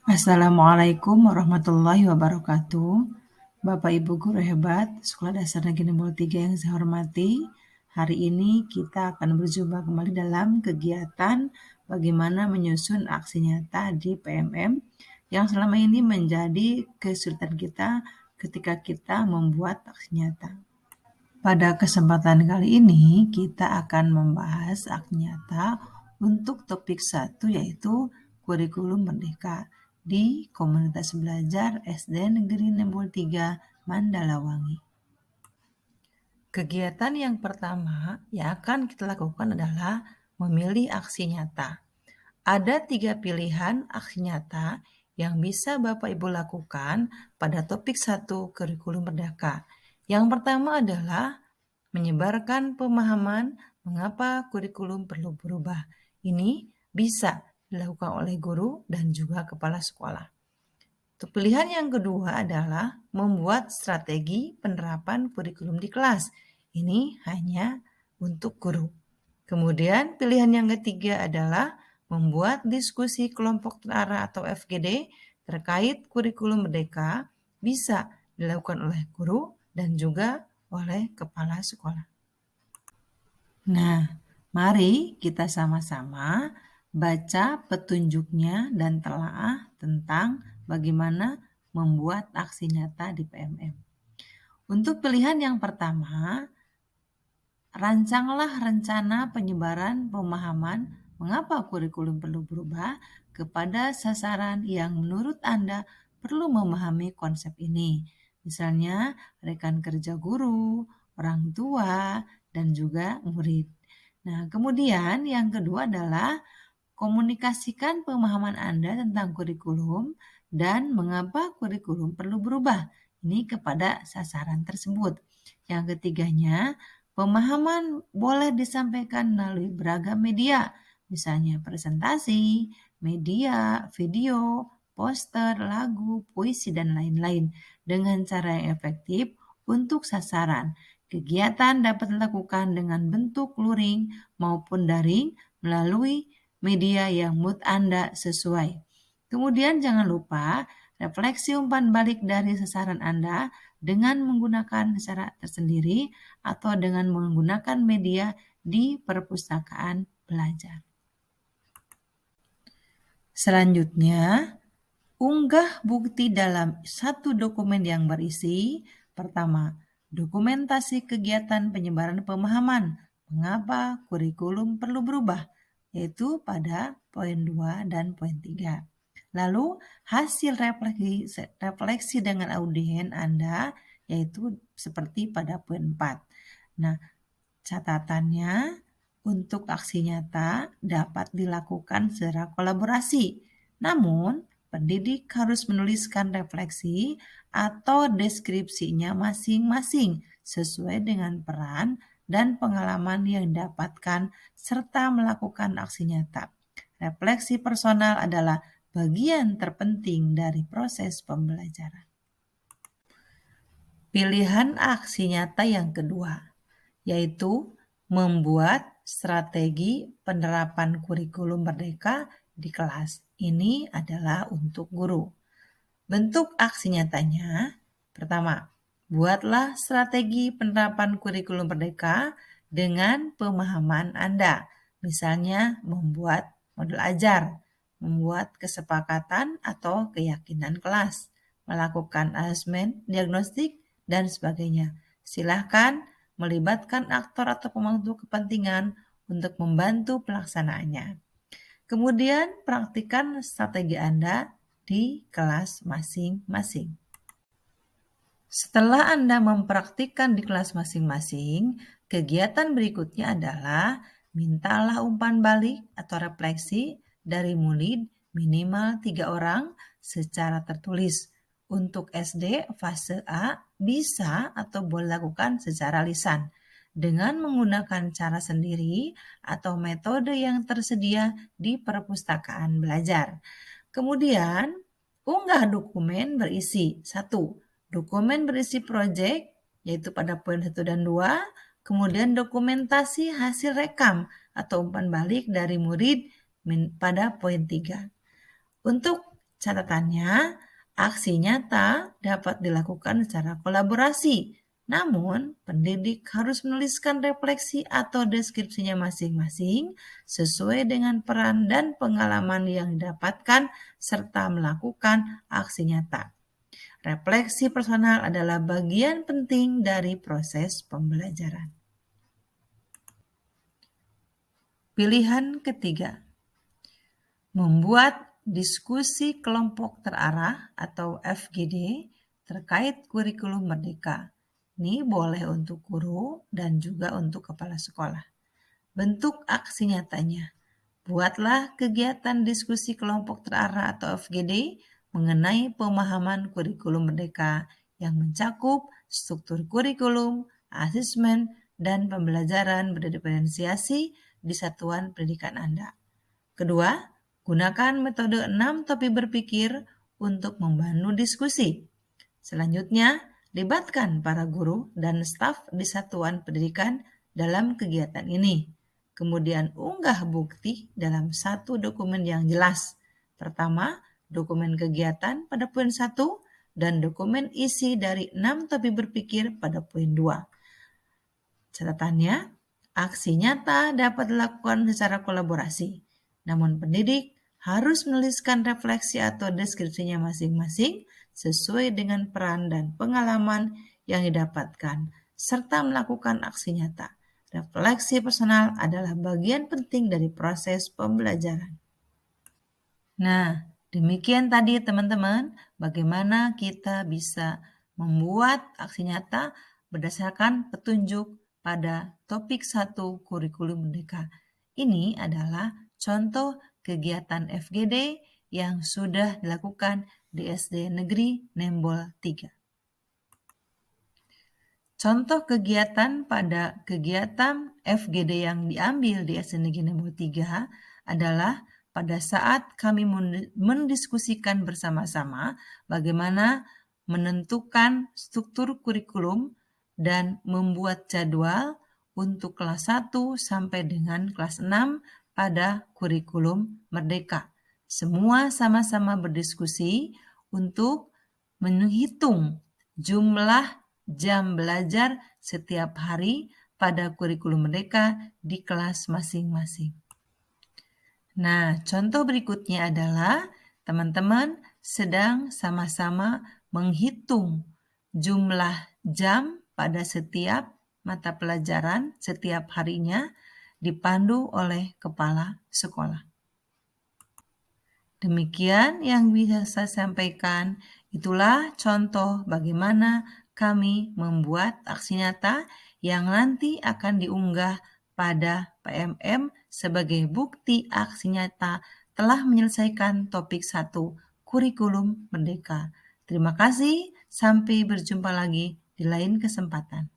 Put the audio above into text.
Assalamualaikum warahmatullahi wabarakatuh. Bapak Ibu guru hebat Sekolah Dasar Negeri Nembol 3 yang saya hormati. Hari ini kita akan berjumpa kembali dalam kegiatan bagaimana menyusun aksi nyata di PMM yang selama ini menjadi kesulitan kita ketika kita membuat aksi nyata. Pada kesempatan kali ini kita akan membahas aksi nyata untuk topik 1 yaitu kurikulum merdeka di komunitas belajar SD Negeri Nembol 3 Mandalawangi. Kegiatan yang pertama yang akan kita lakukan adalah memilih aksi nyata. Ada 3 pilihan aksi nyata yang bisa Bapak Ibu lakukan pada topik 1 kurikulum merdeka. Yang pertama adalah menyebarkan pemahaman mengapa kurikulum perlu berubah. Ini bisa dilakukan oleh guru dan juga kepala sekolah. Pilihan yang kedua adalah membuat strategi penerapan kurikulum di kelas. Ini hanya untuk guru. Kemudian pilihan yang ketiga adalah membuat diskusi kelompok terarah atau FGD terkait kurikulum merdeka bisa dilakukan oleh guru dan juga oleh kepala sekolah. Nah, mari kita sama-sama baca petunjuknya dan telaah tentang bagaimana membuat aksi nyata di PMM. Untuk pilihan yang pertama, rancanglah rencana penyebaran pemahaman mengapa kurikulum perlu berubah kepada sasaran yang menurut Anda perlu memahami konsep ini. Misalnya, rekan kerja guru, orang tua, dan juga murid. Nah, kemudian yang kedua adalah komunikasikan pemahaman Anda tentang kurikulum dan mengapa kurikulum perlu berubah. Ini kepada sasaran tersebut. Yang ketiganya, pemahaman boleh disampaikan melalui beragam media, misalnya presentasi, media, video, poster, lagu, puisi, dan lain-lain dengan cara yang efektif untuk sasaran. Kegiatan dapat dilakukan dengan bentuk luring maupun daring melalui media yang mood Anda sesuai. Kemudian jangan lupa refleksi umpan balik dari sasaran Anda dengan menggunakan cara tersendiri atau dengan menggunakan media di perpustakaan belajar. Selanjutnya, unggah bukti dalam satu dokumen yang berisi, pertama, dokumentasi kegiatan penyebaran pemahaman mengapa kurikulum perlu berubah, yaitu pada poin 2 dan poin 3. Lalu hasil refleksi dengan audien Anda, yaitu seperti pada poin 4. Nah, catatannya untuk aksi nyata dapat dilakukan secara kolaborasi. Namun, pendidik harus menuliskan refleksi atau deskripsinya masing-masing sesuai dengan peran dan pengalaman yang didapatkan serta melakukan aksi nyata. Refleksi personal adalah bagian terpenting dari proses pembelajaran. Pilihan aksi nyata yang kedua, yaitu membuat strategi penerapan kurikulum merdeka di kelas. Ini adalah untuk guru. Bentuk aksi nyatanya, pertama, buatlah strategi penerapan kurikulum merdeka dengan pemahaman Anda. Misalnya membuat model ajar, membuat kesepakatan atau keyakinan kelas, melakukan asesmen, diagnostik, dan sebagainya. Silahkan melibatkan aktor atau pemangku kepentingan untuk membantu pelaksanaannya. Kemudian praktikkan strategi Anda di kelas masing-masing. Setelah Anda mempraktikkan di kelas masing-masing, kegiatan berikutnya adalah mintalah umpan balik atau refleksi dari murid minimal 3 orang secara tertulis. Untuk SD fase A bisa atau boleh lakukan secara lisan dengan menggunakan cara sendiri atau metode yang tersedia di perpustakaan belajar. Kemudian, unggah dokumen berisi 1. Dokumen berisi proyek, yaitu pada poin 1 dan 2. Kemudian dokumentasi hasil rekam atau umpan balik dari murid pada poin 3. Untuk Catatannya, aksi nyata dapat dilakukan secara kolaborasi. Namun, pendidik harus menuliskan refleksi atau deskripsinya masing-masing sesuai dengan peran dan pengalaman yang didapatkan serta melakukan aksi nyata. Refleksi personal adalah bagian penting dari proses pembelajaran. Pilihan ketiga, membuat diskusi kelompok terarah atau FGD terkait kurikulum merdeka. Ini boleh untuk guru dan juga untuk kepala sekolah. Bentuk aksi nyatanya. Buatlah kegiatan diskusi kelompok terarah atau FGD mengenai pemahaman kurikulum merdeka yang mencakup struktur kurikulum, asesmen, dan pembelajaran berdiferensiasi di satuan pendidikan Anda. Kedua, gunakan metode 6 topi berpikir untuk membantu diskusi. Selanjutnya, libatkan para guru dan staf di satuan pendidikan dalam kegiatan ini. Kemudian unggah bukti dalam satu dokumen yang jelas. Pertama, dokumen kegiatan pada poin 1 dan dokumen isi dari 6 topi berpikir pada poin 2. Catatannya, aksi nyata dapat dilakukan secara kolaborasi. Namun pendidik harus menuliskan refleksi atau deskripsinya masing-masing sesuai dengan peran dan pengalaman yang didapatkan, serta melakukan aksi nyata. Refleksi personal adalah bagian penting dari proses pembelajaran. Nah, demikian tadi teman-teman, bagaimana kita bisa membuat aksi nyata berdasarkan petunjuk pada topik 1 kurikulum merdeka. Ini adalah contoh kegiatan FGD yang sudah dilakukan di SD Negeri Nembol 3. Contoh kegiatan pada kegiatan FGD yang diambil di SD Negeri Nembol 3 adalah pada saat kami mendiskusikan bersama-sama bagaimana menentukan struktur kurikulum dan membuat jadwal untuk kelas 1 sampai dengan kelas 6 pada kurikulum merdeka. Semua sama-sama berdiskusi untuk menghitung jumlah jam belajar setiap hari pada kurikulum merdeka di kelas masing-masing. Nah, contoh berikutnya adalah teman-teman sedang sama-sama menghitung jumlah jam pada setiap mata pelajaran setiap harinya dipandu oleh kepala sekolah. Demikian yang bisa saya sampaikan. Itulah contoh bagaimana kami membuat aksi nyata yang nanti akan diunggah pada PMM sebagai bukti aksi nyata telah menyelesaikan topik 1 kurikulum merdeka. Terima kasih, sampai berjumpa lagi di lain kesempatan.